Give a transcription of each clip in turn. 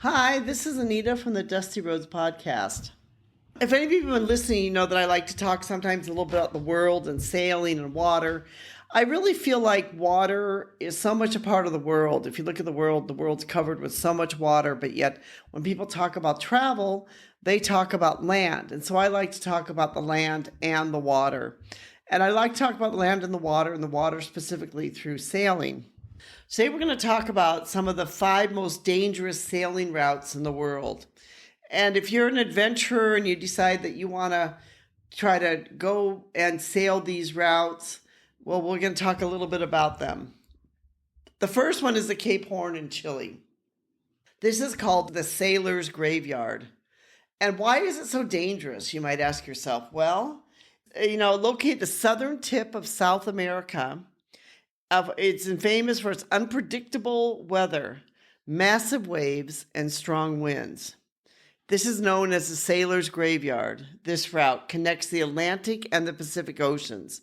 Hi, this is Anita from the Dusty Roads podcast. If any of you have been listening, you know that I like to talk sometimes a little bit about the world and sailing and water. I really feel like water is so much a part of the world. If you look at the world's covered with so much water, but yet when people talk about travel, they talk about land. And so I like to talk about the land and the water. And I like to talk about the land and the water specifically through sailing. Today we're going to talk about some of the 5 most dangerous sailing routes in the world. And if you're an adventurer and you decide that you want to try to go and sail these routes, well, we're going to talk a little bit about them. The first one is the Cape Horn in Chile. This is called the Sailor's Graveyard. And why is it so dangerous, you might ask yourself? Well, located at the southern tip of South America, it's famous for its unpredictable weather, massive waves, and strong winds. This is known as the Sailor's Graveyard. This route connects the Atlantic and the Pacific Oceans.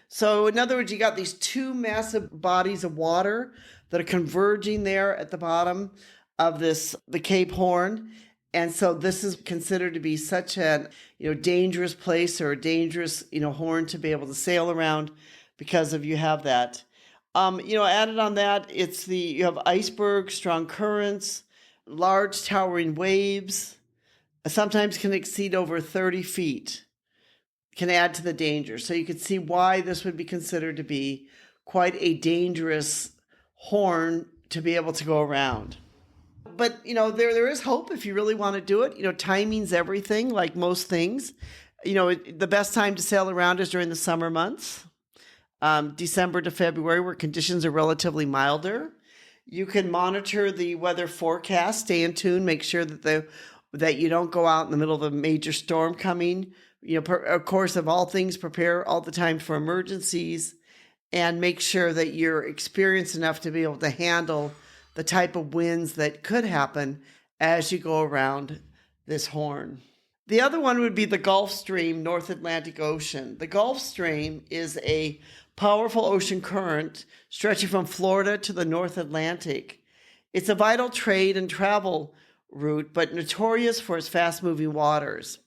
So in other words, you got these 2 massive bodies of water that are converging there at the bottom of the Cape Horn. And so this is considered to be such a dangerous place, or a dangerous horn to be able to sail around because of you have that. Added on that, you have icebergs, strong currents, large towering waves, sometimes can exceed over 30 feet, can add to the danger. So you can see why this would be considered to be quite a dangerous horn to be able to go around. But, there is hope if you really want to do it. Timing's everything, like most things. The best time to sail around is during the summer months. December to February, where conditions are relatively milder. You can monitor the weather forecast, stay in tune, make sure that you don't go out in the middle of a major storm coming. Of course, of all things, prepare all the time for emergencies, and make sure that you're experienced enough to be able to handle the type of winds that could happen as you go around this horn. The other one would be the Gulf Stream, North Atlantic Ocean. The Gulf Stream is a powerful ocean current stretching from Florida to the North Atlantic. It's a vital trade and travel route, but notorious for its fast-moving waters.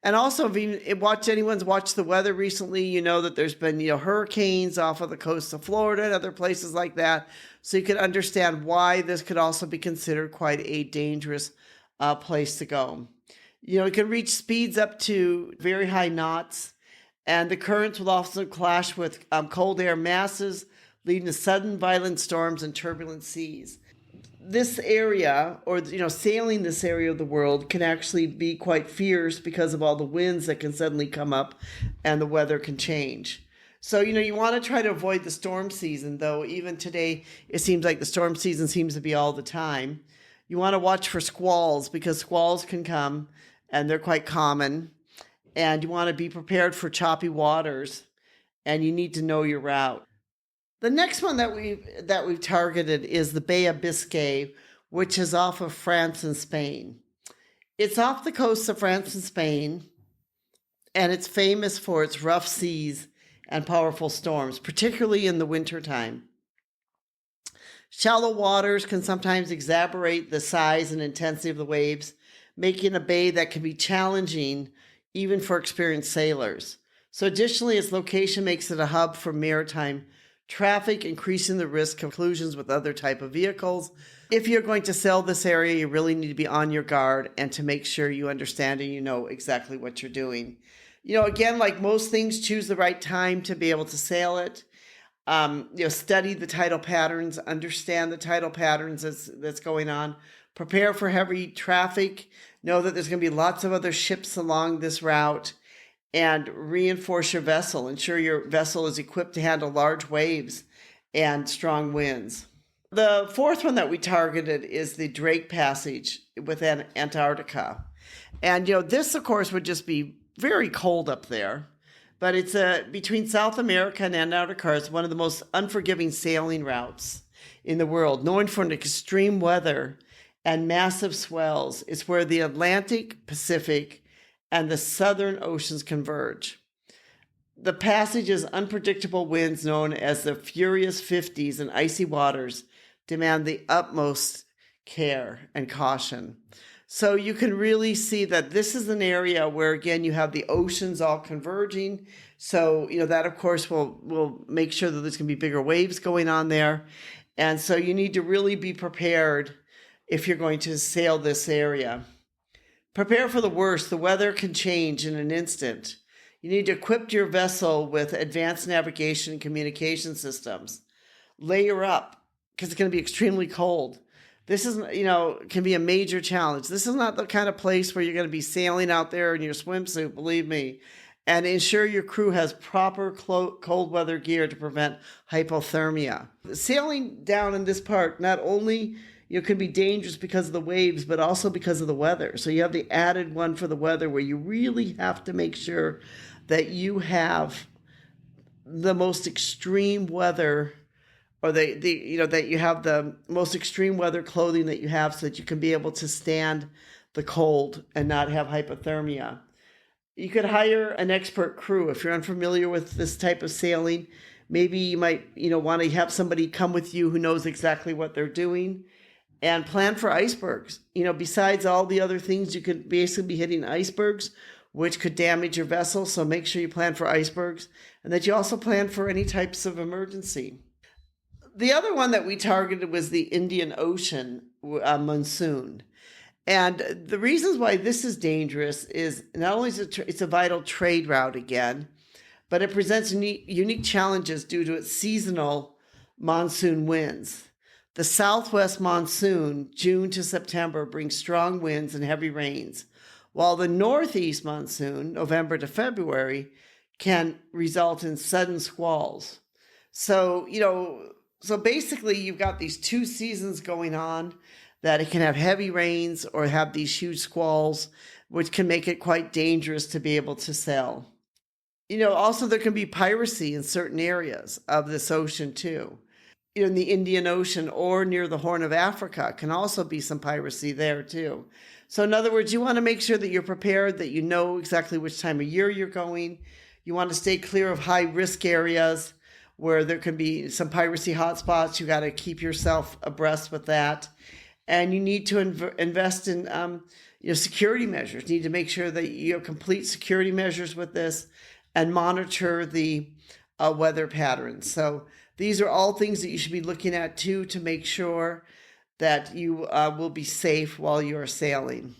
And also, if anyone's watched the weather recently, you know that there's been hurricanes off of the coast of Florida and other places like that. So you can understand why this could also be considered quite a dangerous place to go. It can reach speeds up to very high knots, and the currents will also clash with cold air masses, leading to sudden violent storms and turbulent seas. This area, or sailing this area of the world, can actually be quite fierce because of all the winds that can suddenly come up, and the weather can change. So, you want to try to avoid the storm season, though even today it seems like the storm season seems to be all the time. You want to watch for squalls, because squalls can come, and they're quite common. And you want to be prepared for choppy waters, and you need to know your route. The next one that we've targeted is the Bay of Biscay, which is off of France and Spain. It's off the coast of France and Spain, and it's famous for its rough seas and powerful storms, particularly in the wintertime. Shallow waters can sometimes exacerbate the size and intensity of the waves, making a bay that can be challenging even for experienced sailors. So additionally, its location makes it a hub for maritime traffic, increasing the risk of collisions with other type of vehicles. If you're going to sail this area, you really need to be on your guard and to make sure you understand and you know exactly what you're doing. Again, like most things, choose the right time to be able to sail it. Study the tidal patterns, understand the tidal patterns that's going on. Prepare for heavy traffic. Know that there's going to be lots of other ships along this route, and reinforce your vessel. Ensure your vessel is equipped to handle large waves and strong winds. The fourth one that we targeted is the Drake Passage within Antarctica. And, this, of course, would just be very cold up there. But it's between South America and Antarctica. It's one of the most unforgiving sailing routes in the world, known for an extreme weather and massive swells. It's where the Atlantic, Pacific, and the Southern Oceans converge. The passage's unpredictable winds, known as the Furious 50s, and icy waters demand the utmost care and caution. So you can really see that this is an area where, again, you have the oceans all converging. So, that of course will make sure that there's going to be bigger waves going on there. And so you need to really be prepared if you're going to sail this area. Prepare for the worst. The weather can change in an instant. You need to equip your vessel with advanced navigation and communication systems. Layer up because it's going to be extremely cold. This is, can be a major challenge. This is not the kind of place where you're going to be sailing out there in your swimsuit, believe me. And ensure your crew has proper cold weather gear to prevent hypothermia. Sailing down in this part not only can be dangerous because of the waves, but also because of the weather. So you have the added one for the weather where you really have to make sure that you have the most extreme weather, or that you have the most extreme weather clothing that you have so that you can be able to stand the cold and not have hypothermia. You could hire an expert crew. If you're unfamiliar with this type of sailing, maybe you might, want to have somebody come with you who knows exactly what they're doing. And plan for icebergs. Besides all the other things, you could basically be hitting icebergs, which could damage your vessel. So make sure you plan for icebergs and that you also plan for any types of emergency. The other one that we targeted was the Indian Ocean monsoon. And the reasons why this is dangerous is not only it's a vital trade route again, but it presents unique challenges due to its seasonal monsoon winds. The southwest monsoon, June to September, brings strong winds and heavy rains, while the northeast monsoon, November to February, can result in sudden squalls. So, so basically you've got these two seasons going on that it can have heavy rains or have these huge squalls, which can make it quite dangerous to be able to sail. Also there can be piracy in certain areas of this ocean too. In the Indian Ocean or near the Horn of Africa can also be some piracy there too. So in other words, you want to make sure that you're prepared, that you know exactly which time of year you're going. You want to stay clear of high risk areas where there can be some piracy hotspots. You got to keep yourself abreast with that. And you need to invest in security measures. You need to make sure that you have complete security measures with this and monitor the weather patterns. So these are all things that you should be looking at too to make sure that you will be safe while you are sailing.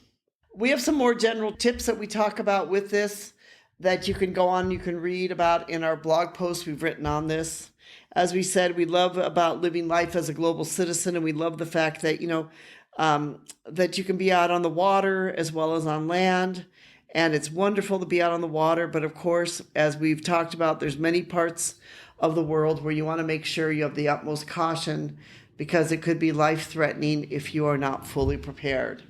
We have some more general tips that we talk about with this that you can go on, you can read about in our blog post we've written on this. As we said, we love about living life as a global citizen, and we love the fact that, that you can be out on the water as well as on land. And it's wonderful to be out on the water. But of course, as we've talked about, there's many parts of the world where you want to make sure you have the utmost caution because it could be life-threatening if you are not fully prepared.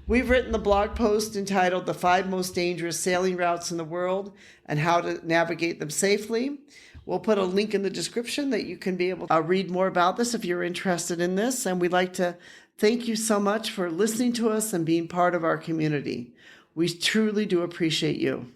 We've written the blog post entitled The 5 Most Dangerous Sailing Routes in the World and How to Navigate Them Safely. We'll put a link in the description that you can be able to read more about this if you're interested in this. And we'd like to thank you so much for listening to us and being part of our community. We truly do appreciate you.